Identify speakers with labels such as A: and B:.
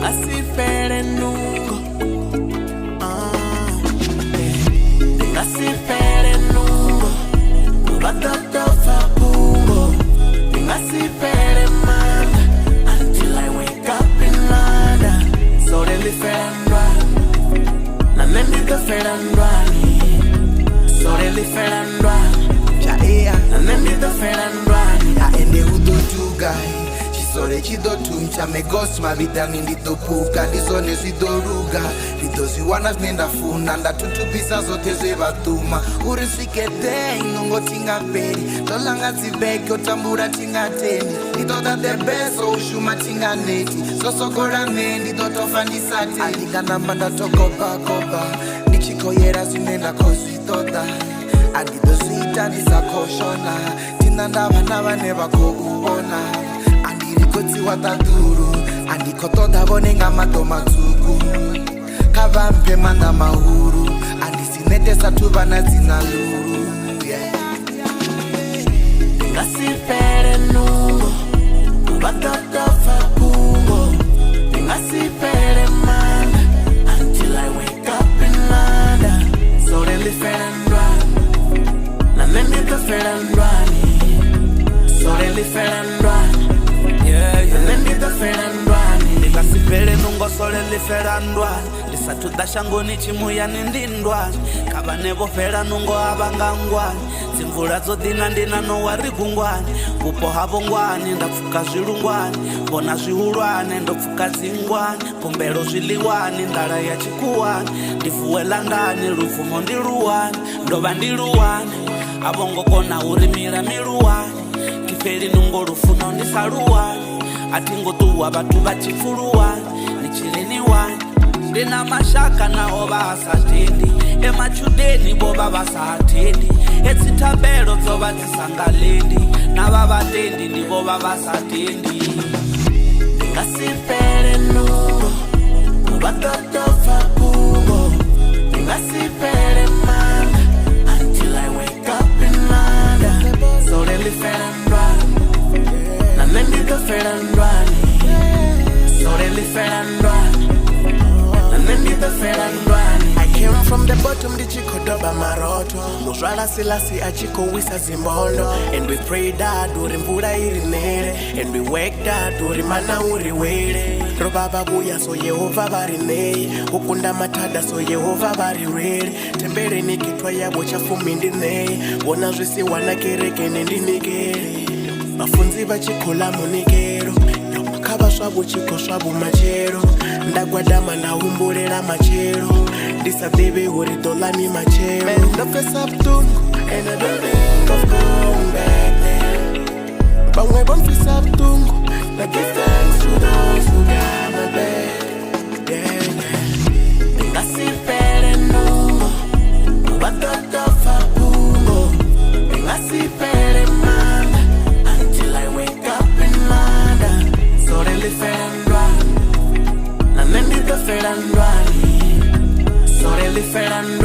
A: Ningasifele nungo Ningasifele nungo Ubatotofa pungo Ningasifele manga Until I wake up in London So they live and Na nendito ferandwani So they live ferandwani
B: Chaea
A: Na nendito ferandwani
B: Aende udotu guy Sore chidotu mchame ghost mabidani ndidopuka Ndizone zidoruga Lidozi wana znenda funa Ndatuntu pisa zote zevatuma Urisikete inongo tinga peri Tolanga zibeke otambura tinga teni Nitoda the best so ushuma tinga neti Sosokora mendi dotofa ndisati Alinga nambanda tokoba koba Nichiko yera zinenda kozi toda Adidozi itani za koshona Tinandava nava neva koubona Koti wataduru Andiko toda bonenga matomatuku Kavampe manda mahuru Andisinete satuba na zinaluru
A: Ningasifele nungo Ubatotofa pungo Ningasifele manga Until I wake up in London So they live and Na nendito ferandwani So they live and
C: Ningasifele nungo sole liferandwani Ndisatuda shangoni chimuyani ndindwani Kabanevo fela nungo abangangwani Zimvula zodina ndina no warigungwani Upo habongwani ndafuka zilungwani Bona zihulwane ndofuka zingwani Pombelo ziliwani ndala ya chikuwani Ndifuwela ndani lufumo ndiluwani Ndoba ndiluwani Abongo kona urimira miluwani Kifeli nungo lufuno ndisaluwani Atingo tuwa batu bachifuluwani Nichilini wani Ndina mashaka na oba asatendi Emachudeni boba basatendi Etsitabelo zoba tisangalendi Na baba tendi ni boba basatendi
A: Ningasifele nungo Ubatotofa pungo Ningasifele manga Until I wake up in London So they live and Na nendito ferandwani So they live and Na nendito ferandwani I came from the bottom ndichikodoba maroto Muzwala silasi achiko wisa zimbondo And we pray that uri mvula irinere And we wake that uri mana uri wele Robaba buya so Yehova barinei Ukunda matada so Yehova barirele Tembele nikitwa yabo chafumi ndinei Wona zwisi wana kereke nindinigere Bafunzi bachikola munikero Kaba swabu chiko swabu machero Ndagwadama na umbulela machero Disadebe uri dolami machero Man, the face up tungu And I don't think of going back there But when one face up tungu I give thanks to those who got my back Yeah, yeah Ningasifele nungo Ubatotofa pungo Ningasifele manga Until I wake up in London So they live and Na nendito ferandwani So they live and